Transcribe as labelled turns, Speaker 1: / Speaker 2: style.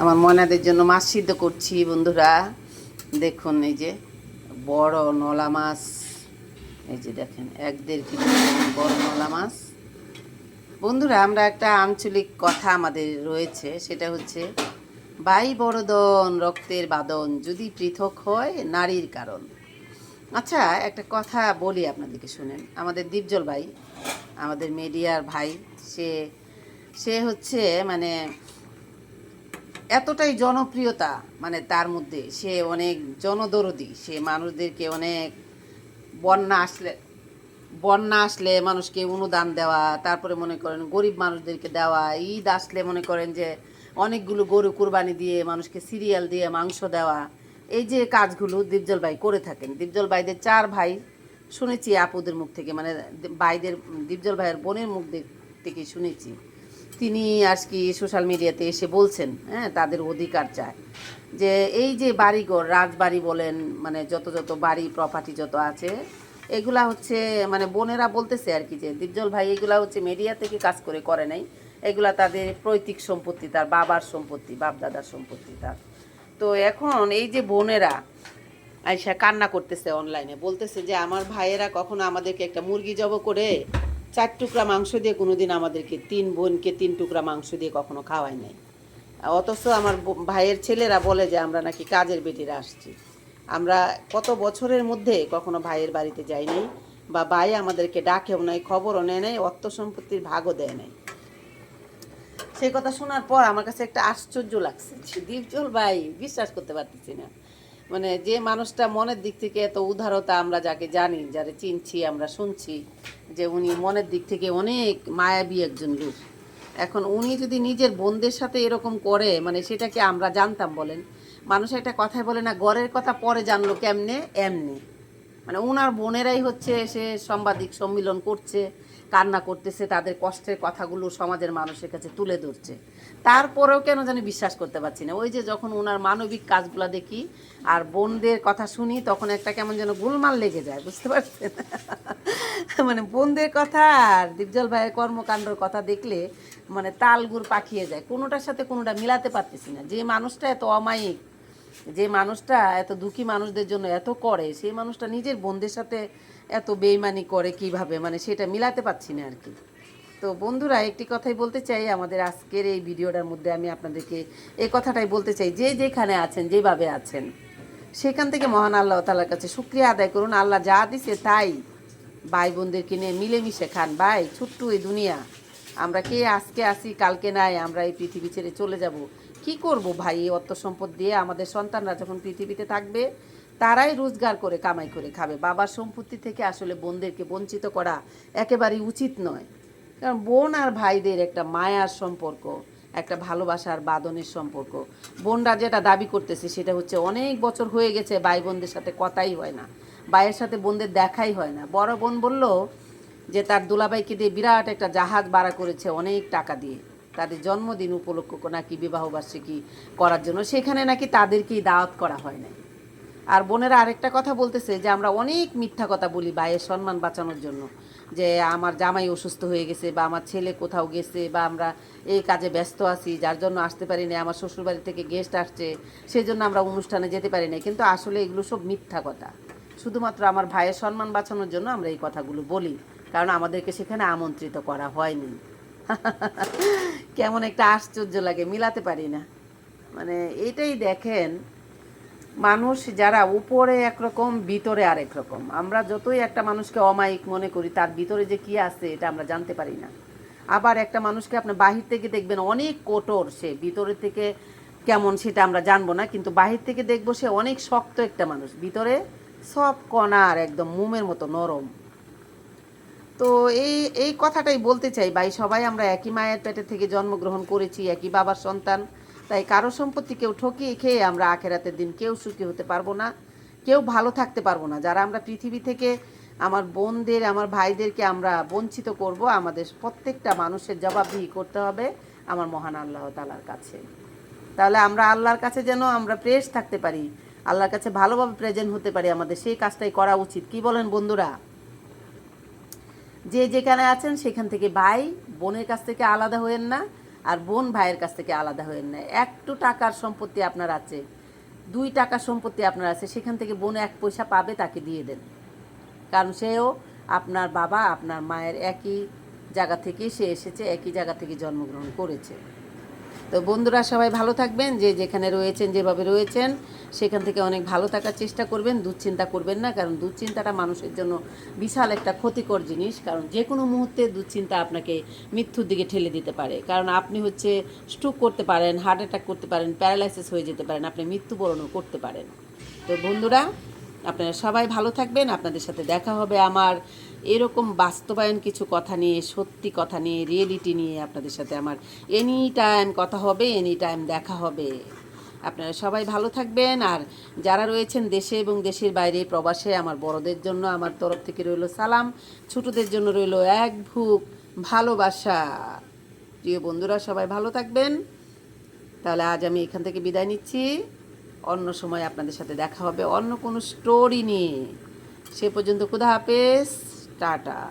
Speaker 1: আমার ময়নাদের জন্য মাছ সিদ্ধ করছি বন্ধুরা। দেখুন এই যে বড় নলা মাছ, এই যে দেখেন 1-1.5 কেজি বড় নলা মাছ। বন্ধুরা, আমরা একটা আঞ্চলিক কথা আমাদের রয়েছে, সেটা হচ্ছে ভাই বড়দন রক্তের বাঁধন, যদি পৃথক হয় নারীর কারণ। আচ্ছা, একটা কথা বলি আপনাদেরকে, শুনেন। আমাদের দীপজল ভাই, আমাদের মিডিয়ার ভাই, সে সে হচ্ছে মানে এতটাই জনপ্রিয়তা, মানে তার মধ্যে সে অনেক জনদরদি। সে মানুষদেরকে অনেক বন্যা আসলে বন্যা আসলে মানুষকে অনুদান দেওয়া, তারপরে মনে করেন গরিব মানুষদেরকে দেওয়া, ঈদ আসলে মনে করেন যে অনেকগুলো গরু কুরবানি দিয়ে মানুষকে সিরিয়াল দিয়ে মাংস দেওয়া, এই যে কাজগুলো দীপজল ভাই করে থাকেন। দীপজল ভাইদের 4 ভাই, শুনেছি আপুদের মুখ থেকে, মানে ভাইদের, দীপজল ভাইয়ের বোনের মুখ থেকে শুনেছি। তিনি আজকে সোশ্যাল মিডিয়াতে এসে বলছেন, হ্যাঁ, তাদের অধিকার চায়, যে এই যে বাড়িঘর, রাজবাড়ি বলেন, মানে যত যত বাড়ি প্রপার্টি যত আছে, এগুলা হচ্ছে মানে বোনেরা বলতেছে আর কি, যে দীপজল ভাই এগুলা হচ্ছে মিডিয়া থেকে কাজ করে নাই, এগুলা তাদের পৈতৃক সম্পত্তি, তার বাবার সম্পত্তি, বাপ দাদার সম্পত্তি তার। তো এখন এই যে বোনেরা আইসা কান্না করতেছে অনলাইনে, বলতেছে যে আমার ভাইয়েরা কখনো আমাদেরকে একটা মুরগি জব করে 4 টুকরা মাংস দিয়ে কোনোদিন আমাদেরকে 3 বোনকে 3 টুকরা মাংস দিয়ে কখনো খাওয়ায় নাই। অথচ আমার ভাইয়ের ছেলেরা বলে যে আমরা নাকি কাজের বেটিরা আসছি। আমরা কত বছরের মধ্যে কখনো ভাইয়ের বাড়িতে যাই নাই, বা ভাই আমাদেরকে ডাকেও নাই, খবরও নেয় নাই, অর্থ সম্পত্তির ভাগও দেয় নাই। সেই কথা শোনার পর আমার কাছে একটা আশ্চর্য লাগছে, দীপজল ভাই, বিশ্বাস করতে পারতেছি না। মানে যে মানুষটা মনের দিক থেকে এত উদারতা, আমরা যাকে জানি, যারে চিনছি, আমরা শুনছি যে উনি মনের দিক থেকে অনেক মায়াবী একজন লোক, এখন উনি যদি নিজের বোনদের সাথে এরকম করে, মানে সেটাকে আমরা জানতাম বলেন? মানুষ একটা কথাই বলে না, গড়ের কথা পরে জানলো কেমনে, এমনি। মানে ওনার বোনেরাই হচ্ছে সে সাংবাদিক সম্মেলন করছে, কান্না করতেছে, তাদের কষ্টের কথাগুলো সমাজের মানুষের কাছে তুলে ধরছে। তারপরেও কেন জানি বিশ্বাস করতে পারছি না। ওই যে যখন ওনার মানবিক কাজগুলো দেখি আর বোনদের কথা শুনি, তখন একটা কেমন যেন গোলমাল লেগে যায়, বুঝতে পারছেন? মানে বোনদের কথা আর দীপজল ভাইয়ের কর্মকাণ্ডর কথা দেখলে মানে তালগুড় পাকিয়ে যায়, কোনোটার সাথে কোনোটা মিলাতে পারতেছি না। যে মানুষটা এত অমায়িক, যে মানুষটা এত দুঃখী মানুষদের জন্য এত করে, সেই মানুষটা নিজের বোনদের সাথে এত বেইমানি করে কিভাবে, মানে সেটা মিলাতে পারছি না আর কি। তো বন্ধুরা, একটি কথাই বলতে চাই, আমাদের আজকের এই ভিডিওটার মধ্যে আমি আপনাদেরকে এই কথাটাই বলতে চাই, যে যেখানে আছেন, যেভাবে আছেন, সেখান থেকে মহান আল্লাহ তাআলার কাছে শুকরিয়া আদায় করুন। আল্লাহ যা দিছে তাই ভাই বোনদেরকে নিয়ে মিলেমিশে খান। ভাই, ছোট্ট এই দুনিয়া, আমরা কে আজকে আসি কালকে নাই, আমরা এই পৃথিবী ছেড়ে চলে যাব। কি করব ভাই এই অর্থ সম্পদ দিয়ে? আমাদের সন্তানরা যখন পৃথিবীতে থাকবে, তারাই রোজগার করে কামাই করে খাবে। বাবার সম্পত্তি থেকে আসলে বোনদেরকে বঞ্চিত করা একেবারেই উচিত নয়। কারণ বোন আর ভাইদের একটা মায়ার সম্পর্ক, একটা ভালোবাসার বাঁধনের সম্পর্ক। বোনরা যেটা দাবি করতেছে সেটা হচ্ছে অনেক বছর হয়ে গেছে ভাই বোনদের সাথে কথাই হয় না, ভাইয়ের সাথে বোনদের দেখাই হয় না। বড় বোন বলল যে তার দুলাভাইকে দিয়ে বিরাট একটা জাহাজ ভাড়া করেছে অনেক টাকা দিয়ে, তাদের জন্মদিন উপলক্ষ নাকি বিবাহবার্ষিকী করার জন্য, সেখানে নাকি তাদেরকেই দাওয়াত করা হয় না। আর বোনেরা আরেকটা কথা বলতেছে যে আমরা অনেক মিথ্যা কথা বলি ভাইয়ের সম্মান বাঁচানোর জন্য, যে আমার জামাই অসুস্থ হয়ে গেছে, বা আমার ছেলে কোথাও গেছে, বা আমরা এই কাজে ব্যস্ত আছি যার জন্য আসতে পারি না, আমার শ্বশুরবাড়ি থেকে গেস্ট আসছে সেই জন্য আমরা অনুষ্ঠানে যেতে পারি না। কিন্তু আসলে এগুলো সব মিথ্যা কথা। শুধুমাত্র আমার ভাইয়ের সম্মান বাঁচানোর জন্য আমরা এই কথাগুলো বলি, কারণ আমাদেরকে সেখানে আমন্ত্রিত করা হয়নি। কেমন একটা আশ্চর্য লাগে, মিলাতে পারি না। মানে এটাই দেখেন, মানুষ যারা উপরে একরকম ভিতরে আরেক রকম। আমরা যতই একটা মানুষকে অমায়িক মনে করি, তার ভিতরে যে কি আছে এটা আমরা জানতে পারি না। আবার একটা মানুষকে আপনি বাহির থেকে দেখবেন অনেক কঠোর, সে ভিতরে থেকে কেমন সেটা আমরা জানবো না, কিন্তু বাহির থেকে দেখবো সে অনেক শক্ত একটা মানুষ, ভিতরে সব কণার একদম মোমের মতো নরম। তো এই এই কথাটাই বলতে চাই ভাই, সবাই আমরা একই মায়ের পেটে থেকে জন্মগ্রহণ করেছি, একই বাবার সন্তান। তাই কারো সম্পত্তি কেউ ঠকিয়ে খেয়ে আমরা আখেরাতের দিন কেউ সুখী হতে পারবো না, কেউ ভালো থাকতে পারবো না। যারা আমরা পৃথিবী থেকে আমার বোনদের, আমার ভাইদেরকে আমরা বঞ্চিত করব, আমাদের প্রত্যেকটা মানুষের জবাবদিহি করতে হবে আমার মহান আল্লাহ তাআলার কাছে। তাহলে আমরা আল্লাহর কাছে যেন আমরা প্রেস থাকতে পারি, আল্লাহর কাছে ভালোভাবে প্রেজেন্ট হতে পারি, আমাদের সেই কাজটাই করা উচিত। কি বলেন বন্ধুরা? যে যেখানে আছেন সেখান থেকে ভাই বোনের কাছ থেকে আলাদা হয়েন না, আর বোন ভাইয়ের কাছ থেকে আলাদা হয়ে নেয়। একটু টাকার সম্পত্তি আপনার আছে, 2 টাকার সম্পত্তি আপনার আছে, সেখান থেকে বোন 1 পয়সা পাবে, তাকে দিয়ে দেন। কারণ সেও আপনার বাবা আপনার মায়ের একই জায়গা থেকে সে এসেছে, একই জায়গা থেকে জন্মগ্রহণ করেছে। তো বন্ধুরা সবাই ভালো থাকবেন, যে যেখানে রয়েছেন যেভাবে রয়েছেন সেখান থেকে অনেক ভালো থাকার চেষ্টা করবেন, দুশ্চিন্তা করবেন না। কারণ দুশ্চিন্তাটা মানুষের জন্য বিশাল একটা ক্ষতিকর জিনিস। কারণ যে কোনো মুহূর্তে দুশ্চিন্তা আপনাকে মৃত্যুর দিকে ঠেলে দিতে পারে। কারণ আপনি হচ্ছে স্ট্রোক করতে পারেন, হার্ট অ্যাটাক করতে পারেন, প্যারালাইসিস হয়ে যেতে পারেন, আপনি মৃত্যুবরণও করতে পারেন। তো বন্ধুরা আপনারা সবাই ভালো থাকবেন। আপনাদের সাথে দেখা হবে আমার এরকম বাস্তবায়ন কিছু কথা নিয়ে, সত্যি কথা নিয়ে, রিয়েলিটি নিয়ে আপনাদের সাথে আমার এনি টাইম কথা হবে, এনি টাইম দেখা হবে। আপনারা সবাই ভালো থাকবেন। আর যারা রয়েছেন দেশে এবং দেশের বাইরে প্রবাসে, আমার বড়দের জন্য আমার তরফ থেকে রইল সালাম, ছোটদের জন্য রইল এক বুক ভালোবাসা। প্রিয় বন্ধুরা সবাই ভালো থাকবেন। তাহলে আজ আমি এখান থেকে বিদায় নিচ্ছি। অন্য সময় আপনাদের সাথে দেখা হবে অন্য কোনো স্টোরি নিয়ে। সে পর্যন্ত খুদা হাফেজ, টাটা।